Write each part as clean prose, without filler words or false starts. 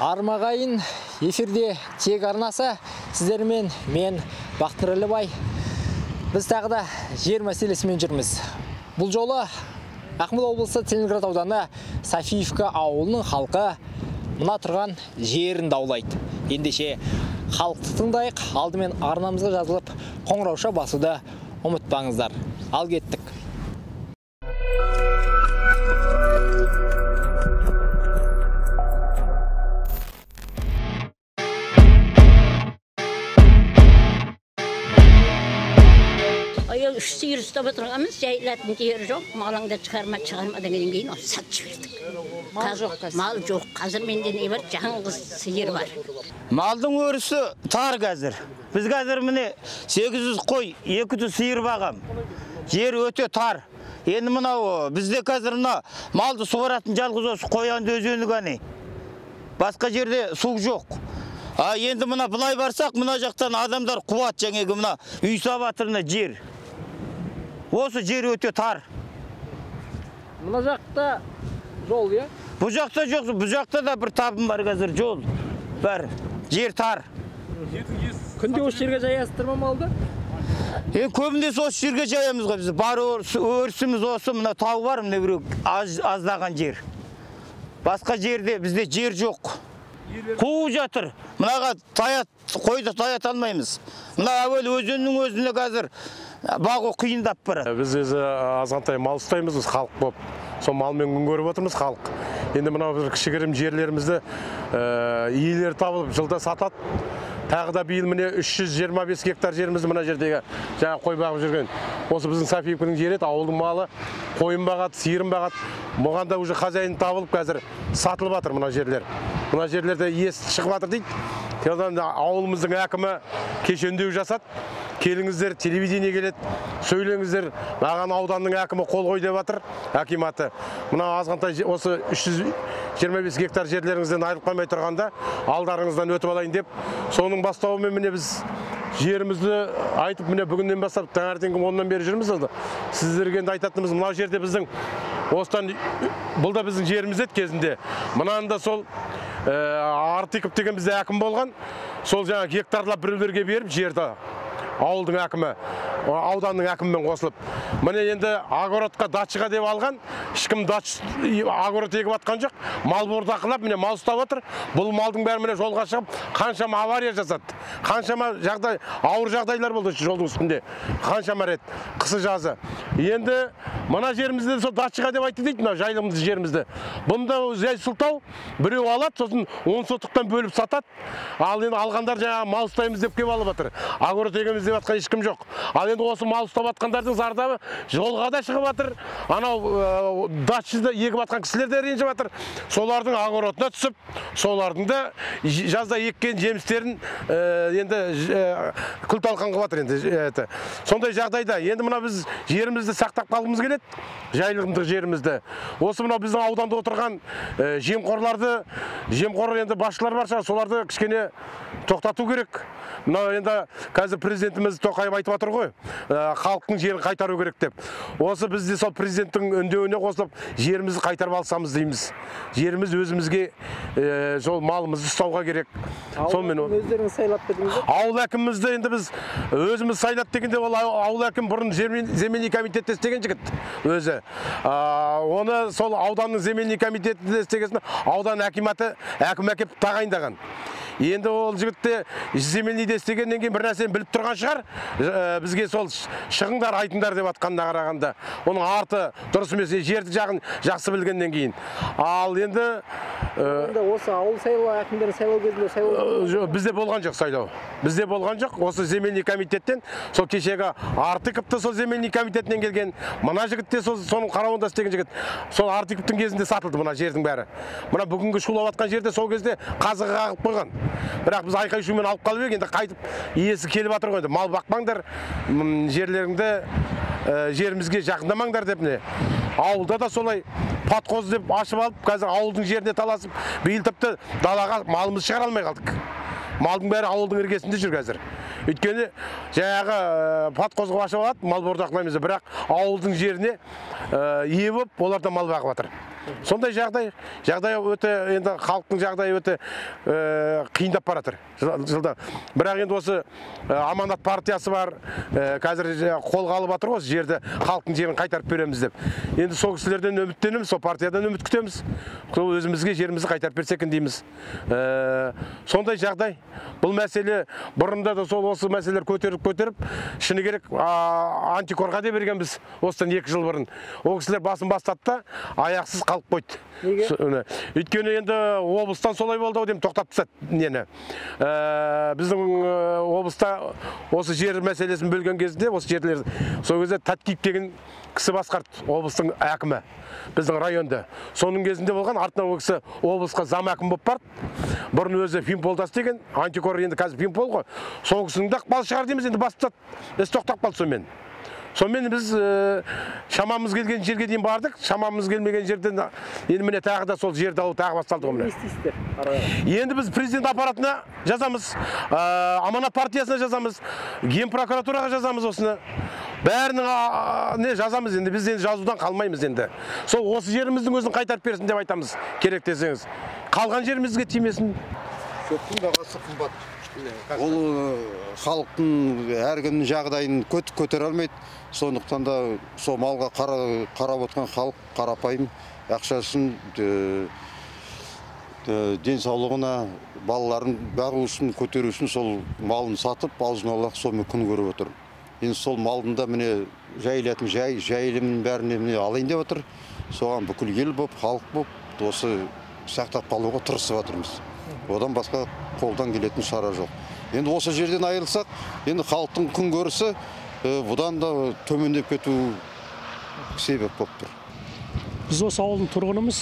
Армағайын эфирде тек арнасы сіздермен мен Бақтыр Әлібай. Біз тағы да жер мәселесімен жүрміз. Бұл жолы Ақмола облысы Целиноград ауданы Софиевка ауылының халқы мына тұрған жерін даулайды. Ендеше халықты тыңдайық, алдымен арнамызға жазылып қоңырауша басуды ұмытпаңыздар. Ал кеттік. Үш сиыр ұстап отырғанымыз, жайылатын жері жоқ, малыңды шығармадан кейін сатып жібердік. Мал жоқ, қазір менде не бар, жаңғыз сиыр бар. Малдың өрісі тар қазір. Біз қазір міне 800 қой, 200 сиыр бағам. Жер өте тар. Енді мынау бізде қазір малды суаратын жалғыз осы Қоянды өзені ғана. Басқа жерде су жоқ. Енді мына былай барсақ, мына жақтан адамдар қуат жаңағы мына үй сабатырына жер. Осы жер өте тар. Мына жақта жол, е? Бұл жақта жоқ, бұл жақта да бір табым бар қазір, жол бар. Жер тар. Күнде осы жерге жаясыздар ма малды? Көбінде осы жерге жаямыз ғой біз. Бар өрісіміз осы, мына тау бар, мына біреу аздаған жер. Басқа жерде бізде жер жоқ. Қуы жатыр. Мұнаға қойды таят алмаймыз. Мұна әуел өзеннің өзіне қазір бағу қиындап барады. Біз азғантай мал ұстаймыз, халық болып. Сол малмен күн көріп отырмыз халық. Енді мына бір кішігірім жерлерімізді иелері табылып жылда сатады. Тағы да биыл міне 325 гектар жерімізді мына жердегі жаңа қой бағып жүрген. Осы біздің Софиевканың жері еді, ауылдың малы, қойын бағады, сиырын бағады. Бұған да уже хозяин табылып қазір сатылып жатыр мына жерлер. Мына жерлерде иесі шығып жатыр дейді. Ауылымыздың әкімі кешендеу жасады. Келіңіздер, телевидение келеді, сөйлеңіздер, маған ауданның әкімі қол қой деп жатыр, акиматы. Мына азғантай осы 325 гектар жерлеріңізден айырылып қалмай тұрғанда алдарыңыздан өтіп алайын деп, соның бастауымен міне біз жерімізді айтып, міне бүгіннен бастап таңертеңгі 10-нан бері жүрміз. Сіздерге айтатынымыз, мына жерде біздің осыдан бұл да біздің жеріміз еді кезінде. Мынанда сол Артиков деген бізде әкім болған, сол жаңа гектарлап біреулерге беріп жерді ауылдың әкімі, ауданның әкімімен қосылып. Міне енді огородқа датчыға деп алған, ешкім огород егіп атқан жоқ, мал бордақылап, міне мал ұстап отыр. Бұл малдың бәрі міне жолға шығып, қаншама авария жасады. Қаншама ауыр жағдайлар болды жолдың үстінде. Қаншама рет, қысы жазы. Енді мына жерімізде сол датчыға деп айтты дейді, мына жайлымыз жерімізді. Бұнда жай сылтау, біреу алады, сосын 10 сотықтан бөліп сатады. Ал енді алғандар жаңа мал ұстаймыз деп кеп алып жатыр. Огород егеміз деп атқан ешкім жоқ. Ал енді осы мал ұстап атқандардың зардабы жолға да шығып жатыр. Анау датчыда егіп атқан кісілер де ренжіп жатыр. Солардың огородына түсіп, солардың да жазда еккен жемістерін енді күл талқан қылып жатыр енді. Сондай жағдайда енді мына біз жерімізді сақтап қалғымыз келеді, жайлымдық жерімізді. Осы мына біздің ауданда отырған жемқор енді басшылар бар шығар, соларды кішкене тоқтату керек. Мына енді қазір президентіміз Тоқаев айтып жатыр ғой, халықтың жерін қайтару керек деп. Осы бізде сол президенттің үндеуіне қосылып, жерімізді қайтарып алсамыз дейміз. Жеріміз өзімізге сол малымызды ұстауға керек. Өздеріңіз сайлап бердіңіз бе? Ауыл әкімімізді енді біз өзіміз сайлап дегенде, ол ауыл әкім бұрын земельный комитетте істеген жігіт өзі. Оны сол ауданның земельный комитетінде істегесін аудан әкіматы әкім әкеп тағайындаған. Енді ол жігітте земельныйде істегеннен кейін бір нәрсені біліп тұрған шығар, бізге сол шығыңдар айтыңдар деп атқанына қарағанда. Оның арты дұрыс емес, жерді жағын жақсы білгеннен кейін. Ал енді осы ауыл сайлау әкімдерін сайлау кезінде сайлау бізде болған жоқ сайлау. Бізде болған жоқ. Осы земельный комитеттен сол кешегі Артиковты сол земельный комитетінен келген, мына жігітте соның қарауында істеген жігіт. Сол Артиковтың кезінде сатылды мына жердің бәрі. Мына бүгінгі шулап атқан жерде сол кезде қазығы қағып қойған. Бірақ біз айқай шумен алып қалып ек, енді қайтып иесі келіп жатыр ғой. Мал бақпаңдар, жерлеріңді жерімізге жақындамаңдар деп не. Ауылда да солай патқоз деп ашып алып, қазір ауылдың жеріне таласып, биыл тіпті далаға малымыз шығара алмай қалдық. Малдың бәрі ауылдың іргесінде жүр қазір. Өйткені жаңағы патқозға ашып алады, мал бордақылаймыз, бірақ ауылдың жеріне ие болып, олар да мал бағып жатыр. Сондай жағдай өте, енді халықтың жағдайы өте қиындап бара жатыр жылда. Бірақ енді осы Аманат партиясы бар, қазір қолға алып жатыр осы жерді, халықтың жерін қайтарып береміз деп. Енді сол кісілерден үміттенеміз, сол партиядан үміт күтеміз. Сол өзімізге жерімізді қайтарып берсе екен дейміз. Сондай жағдай. Бұл мәселе бұрында да сол осы мәселелер көтеріп, шыны керек антикорға деп бергенбіз осыдан 2 жыл бұрын. Ол кісілер басын бастады да аяқсыз қалып қойды. Неге? Өйткені енді облыстан солай болды деп тоқтап тастады нені. Біздің облыста осы жер мәселесін бөлген кезінде осы жерлерді сол кезде Таткиев деген кісі басқарды, облыстың әкімі біздің районда. Соның кезінде болған, артынан ол кісі облысқа зам әкім болып барды. Бұрын өзі Фимполдас деген, антикор енді қазір Фимпол ғой. Сол кісінің де ықпалы шығар дейміз, енді басып тастады. Біз тоқтап қалды сонымен. Сонымен біз шамамыз келген жерге дейін бардық. Шамамыз келмеген жерден енді міне тағы да сол жерді алу тағы басталды ғой міне. Енді біз президент аппаратына жазамыз, Аманат партиясына жазамыз, Ген прокуратураға жазамыз осыны. Бәрінің не жазамыз енді, біз енді жазудан қалмаймыз енді. Сол осы жеріміздің өзін қайтарып берсін деп айтамыз, керек десеңіз. Қалған жерімізге тимесін. Шөптің бағасы қымбат. Ол халықтың әркімнің жағдайын көтере алмайды. Сондықтан да сол малға қарап отқан халық қарапайым ақшасын денсаулығына, балаларын бағу үшін, көтеру үшін сол малын сатып, аузын-аулақ сонымен күн көріп отыр. Енді сол малдың да міне жайылатын жайылымның бәріне міне алайын деп отыр. Соған бүкіл ел болып, халық болып, осы сақтап қалуға тырысып жатырмыз. Одан басқа қолдан келетін шара жоқ. Енді осы жерден айырылсақ, енді халықтың күн көрісі бұдан да төмендеп кету себеп болып тұр. Біз осы ауылдың тұрғынымыз,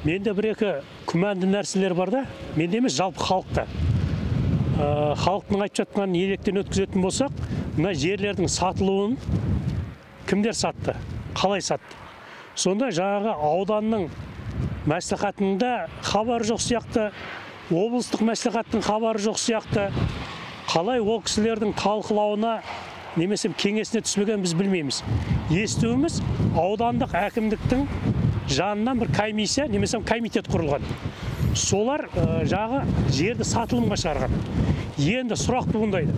менде бір-екі күмәнді нәрселер бар да, менде емес жалпы халықта. Халықтың айтып жатқан електен өткізетін болсақ, мына жерлердің сатылуын кімдер сатты, қалай сатты? Сонда жаңағы ауданның мәслихатында хабар жоқ сияқты, облыстық мәслихаттың хабары жоқ сияқты, қалай ол кісілердің талқылауына немесе кеңесіне түспеген біз білмейміз. Естуіміз аудандық әкімдіктің жанынан бір комиссия немесе комитет құрылған. Солар жағы жерді сатылымға шығарған. Енді сұрақ туындайды.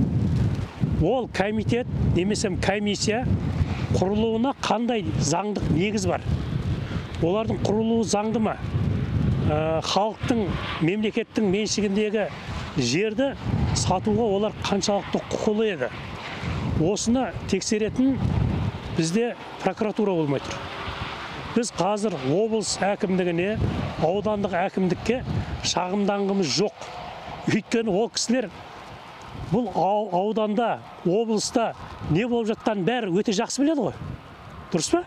Ол комитет немесе комиссия құрылуына қандай заңдық негіз бар? Олардың құрылуы заңды ма? Халықтың, мемлекеттің меншігіндегі жерді сатуға олар қаншалықты құқылы еді? Осыны тексеретін бізде прокуратура болмай тұр. Біз қазір облыс әкімдігіне, аудандық әкімдікке шағымданғымыз жоқ. Өйткені ол кісілер бұл ауданда, облыста не болып жатқан бәрі өте жақсы біледі ғой. Дұрыс па?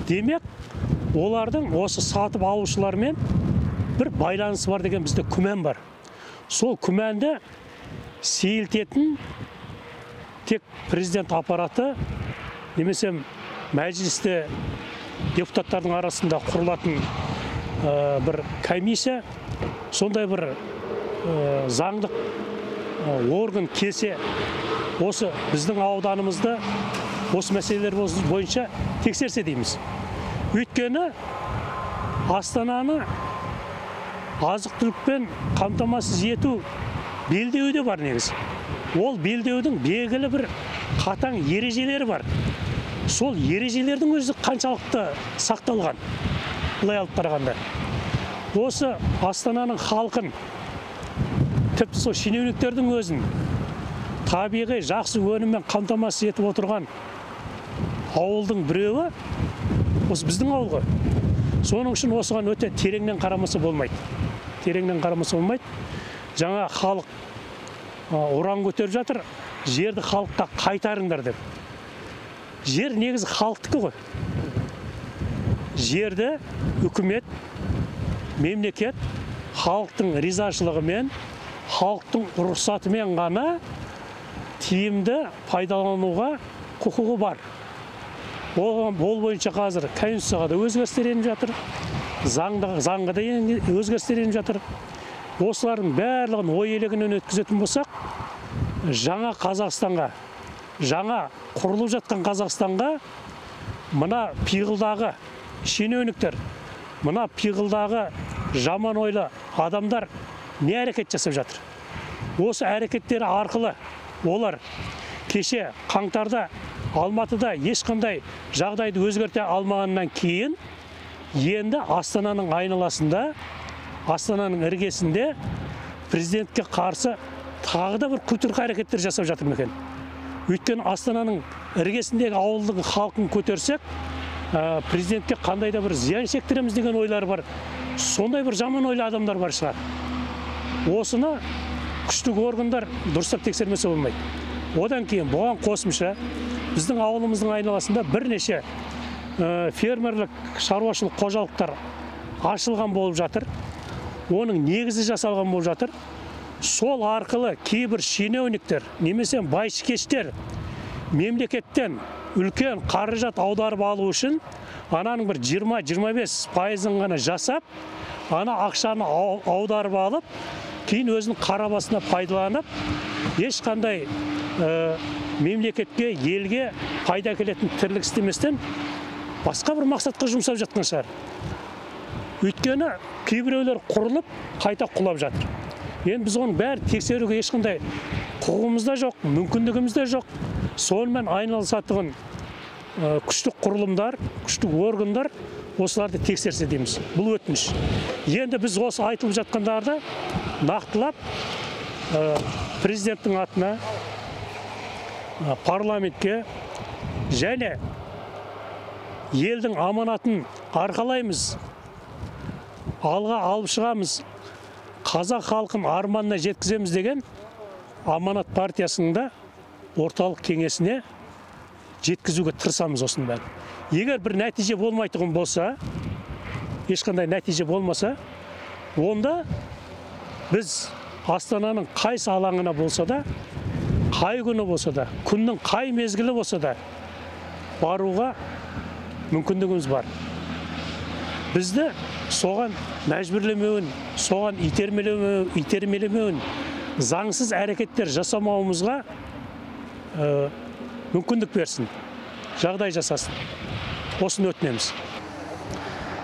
Демек, олардың осы сатып алушылармен бір байланысы бар деген бізде күмән бар. Сол күмәнді сейілтетін тек президент аппараты немесе мәжілісте депутаттардың арасында құрылатын бір комиссия, сондай бір заңдық орган келсе, осы біздің ауданымызды осы мәселелер бойынша тексерсе дейміз. Өйткені Астананы азық-түлікпен қамтамасыз ету белдеуі де бар негіз. Ол белдеудің белгілі бір қатаң ережелері бар. Сол ережелердің өзі қаншалықты сақталған, былай алып қарағанда. Осы Астананың халқын, тіпті сол шенеуніктердің өзін табиғи жақсы өніммен қамтамасыз етіп отырған ауылдың біреуі осы біздің ауыл ғой. Соның үшін осыған өте тереңнен қарамаса болмайды. Тереңнен қарамаса болмайды. Жаңа халық ұран көтеріп жатыр, жерді халыққа қайтарыңдар деп. Жер негізі халықтікі ғой. Жерді үкімет, мемлекет халықтың ризашылығымен, халықтың рұқсатымен ғана тиімді пайдалануға құқығы бар. Ол бойынша қазір конституцияға да өзгерістер еніп жатыр, заңға да өзгерістер еніп жатыр. Осылардың барлығын ой елегінен өткізетін болсақ, жаңа Қазақстанға, жаңа құрылып жатқан Қазақстанға мына пиғылдағы шенеуніктер, мына пиғылдағы жаман ойлы адамдар не әрекет жасап жатыр? Осы әрекеттері арқылы олар кеше қаңтарда Алматыда ешқандай жағдайды өзгерте алмағаннан кейін енді Астананың айналасында, Астананың іргесінде президентке қарсы тағы да бір күтіркі әрекеттер жасап жатыр екен. Өйткені Астананың іргесіндегі ауылдың халқын көтерсек, президентке қандай да бір зиян шектіреміз деген ойлары бар. Сондай бір жаман ойлы адамдар бар шығар. Осыны күштік органдар дұрыстап тексермесе болмайды. Одан кейін бұған қосымша біздің ауылымыздың айналасында бірнеше фермерлік шаруашылық қожалықтар ашылған болып жатыр. Оның негізі жасалған болып жатыр. Сол арқылы кейбір шенеуніктер, немесе байшыкештер мемлекеттен үлкен қаражат аударып алу үшін ананың бір 20-25% ғана жасап, ана ақшаны аударып алып, кейін өзінің қарабасына пайдаланып, ешқандай мемлекетке, елге пайда әкелетін тірлік істеместен басқа бір мақсатқа жұмсап жатқан шығар. Өйткені кейбіреулер құрылып, қайта құлап жатыр. Енді біз оның бәрі тексеруге ешқандай құқығымыз да жоқ, мүмкіндігіміз де жоқ. Сонымен айналысатын күштік құрылымдар, күштік органдар осыларды тексерсе дейміз. Бұл өтініш. Енді біз осы айтылып жатқандарды нақтылап президенттің атына, парламентке және елдің аманатын арқалаймыз, алға алып шығамыз, қазақ халқын арманына жеткіземіз деген Аманат партиясының да орталық кеңесіне жеткізуге тырысамыз осының бәрін. Егер бір нәтиже болмайтын болса, ешқандай нәтиже болмаса, онда біз Астананың қайсы алаңына болса да, қай күні болса да, күннің қай мезгілі болса да баруға мүмкіндігіміз бар. Бізді соған мәжбүрлемеуін, соған итермелемеуін, заңсыз әрекеттер жасамауымызға мүмкіндік берсін, жағдай жасасын. Осыны өтінеміз.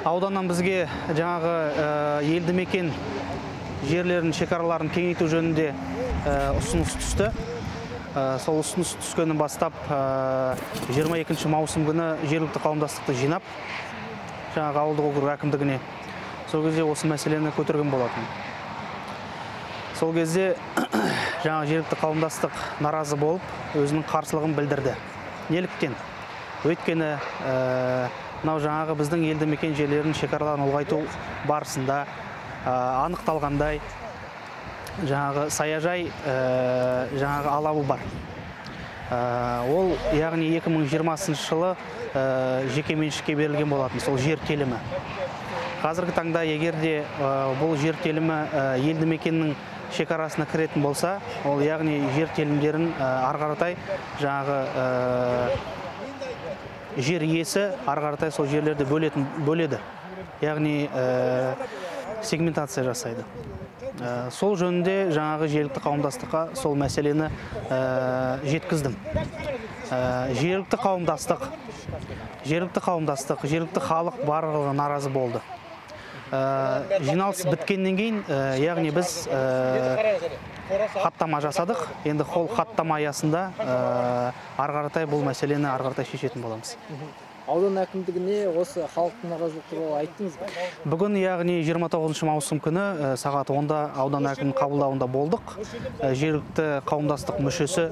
Ауданнан бізге жаңағы елді мекен жерлерінің шекараларын кеңейту жөнінде ұсыныс түсті. Сол ұсыныс түскеннен бастап 22 маусым күні жергілікті қауымдастықты жинап, жаңағы ауылдық округ әкімдігіне сол кезде осы мәселені көтерген болатын. Сол кезде жаңағы жергілікті қауымдастық наразы болып, өзінің қарсылығын білдірді. Неліктен? Өйткені мынау жаңағы біздің елді мекен жерлерінің шекараларын ұлғайту барысында анықталғандай жаңағы саяжай жаңағы алабы бар. Ол яғни 2020 жылы жеке меншікке берілген болатын, сол жер телімі. Қазіргі таңда егерде бұл жер телімі елді мекеннің шекарасына кіретін болса, ол яғни жер телімдерін арғаратай жаңағы жер иесі арғаратай сол жерлерді бөледі. Яғни сегментация жасайды. Сол жөнінде жаңағы жергілікті қауымдастыққа сол мәселені жеткіздім. Жергілікті қауымдастық, жергілікті халық барлығы наразы болды. Жиналыс біткеннен кейін, яғни біз хаттама жасадық. Енді ол хаттама аясында арғаратай бұл мәселені арғаратай шешетін боламыз. Аудан әкімдігіне осы халықтың наразылығы туралы айттыңыз ба? Бүгін, яғни 29 маусым күні сағат 10-да аудан әкімінің қабылдауында болдық. Жергілікті қауымдастық мүшесі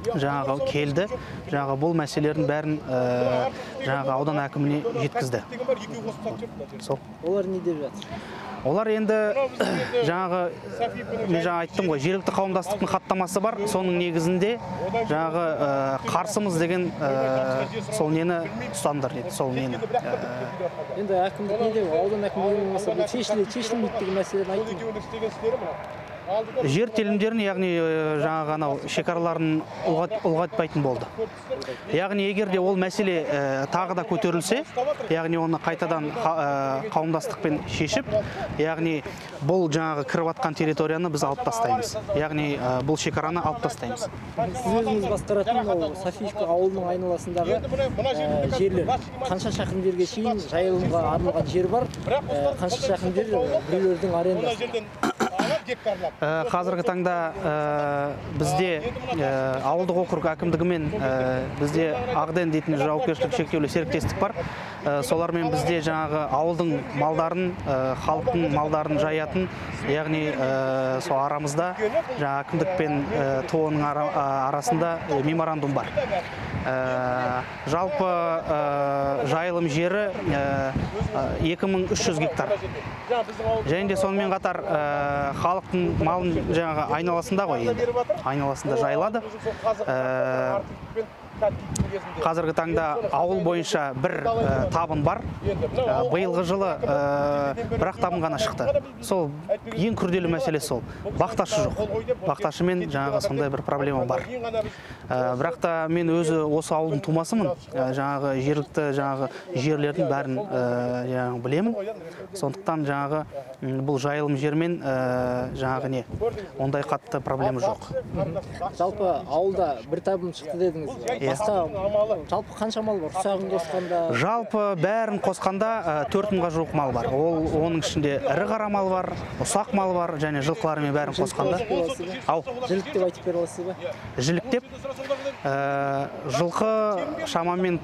жаңағы келді. Жаңағы бұл мәселелердің бәрін жаңағы аудан әкіміне жеткізді. Олар не деп жатыр? Олар енді жаңағы мен айттым ғой, жергілікті қауымдастықтың хаттамасы бар. Соның негізінде жаңағы қарсымыз деген сол нені ұстандар дейді, сол нені. Енді әкімдік не деп, аудан әкімдігі болмаса бұл шешілмейді деген мәселені айттым. жер телімдерін, яғни жаңағы анау шекараларын ұлғайтпайтын болды. Яғни егер де ол мәселе тағы да көтерілсе, яғни оны қайтадан қауымдастықпен шешіп, яғни бұл жаңағы кіріп атқан территорияны біз алып тастаймыз. Яғни бұл шекараны алып тастаймыз. Сіз өзіңіз басқаратын Софиевка ауылының айналасындағы жерлер қанша шақырым жерге шейін жайылымға арналған жер бар, қанша шақырым жер біреулердің арендасы? Қазіргі таңда бізде ауылдық округ әкімдігімен бізде Ағден дейтін жауапкершілігі шектеулі серіктестік бар. Солармен бізде жаңағы ауылдың малдарын, халықтың малдарын жаятын, яғни сол арамызда жаңа әкімдік пен ТО-ның арасында меморандум бар. Жалпы жайылым жері 2300 гектар. Және де сонымен қатар халықтың малын жаңағы айналасында ғой, айналасында жайылады. Қазіргі таңда ауыл бойынша бір табын бар. Биылғы жылы бірақ табын ғана шықты. Сол ең күрделі мәселе сол. Бақташы жоқ. Бақташымен жаңағы сондай бір проблема бар. Бірақ та мен өзі осы ауылдың тумасымын. Жаңағы жергілікті жаңағы жерлердің бәрін жаңағы білемін. Сондықтан жаңағы бұл жайылым жермен жаңағы не, ондай қатты проблема жоқ. Жалпы ауылда бір табын шықты дедіңіз. Басқа жалпы қанша мал бар? Ұсағын қосқанда? Жалпы бәрін қосқанда 4000-ға жуық мал бар. Оның ішінде ірі қара мал бар, ұсақ мал бар, және жылқыларымен бәрін қосқанда. Жілік деп айтып бере аласыз ба? Жілік деп жылқы шамамен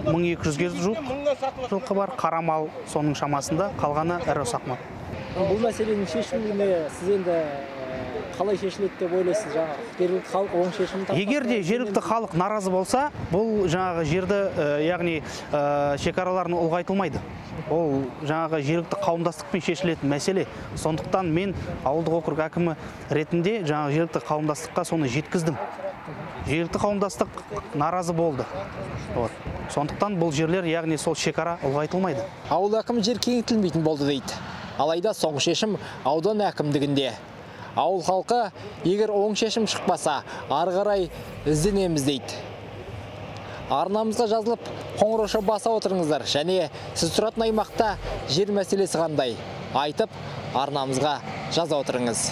1200-ге жуық жылқы бар, қара мал соның шамасында, қалғаны ірі ұсақ мал. Бұл мәселенің шешіміне сіз енді қалай шешіледі деп ойлайсыз? Жергілікті халық оң шешімін тапқан? Егер де жергілікті халық наразы болса, бұл жаңағы жерді, яғни шекараларын ұлғайтылмайды. Ол жаңағы жергілікті қауымдастықпен шешілетін мәселе. Сондықтан мен ауылдық округ әкімі ретінде жаңағы жергілікті қауымдастыққа соны жеткіздім. Жергілікті қауымдастық наразы болды. Сондықтан бұл жерлер, яғни сол шекара ұлғайтылмайды. Ауыл әкімі жер кеңейтілмейтін болды дейді. Алайда соңғы шешім аудан әкімдігінде. Ауыл халқы егер оң шешім шықпаса, ары қарай ізденеміз дейді. Арнамызға жазылып, қоңырауша баса отырыңыздар, және сіз тұратын аймақта жер мәселесі қандай айтып, арнамызға жаза отырыңыз.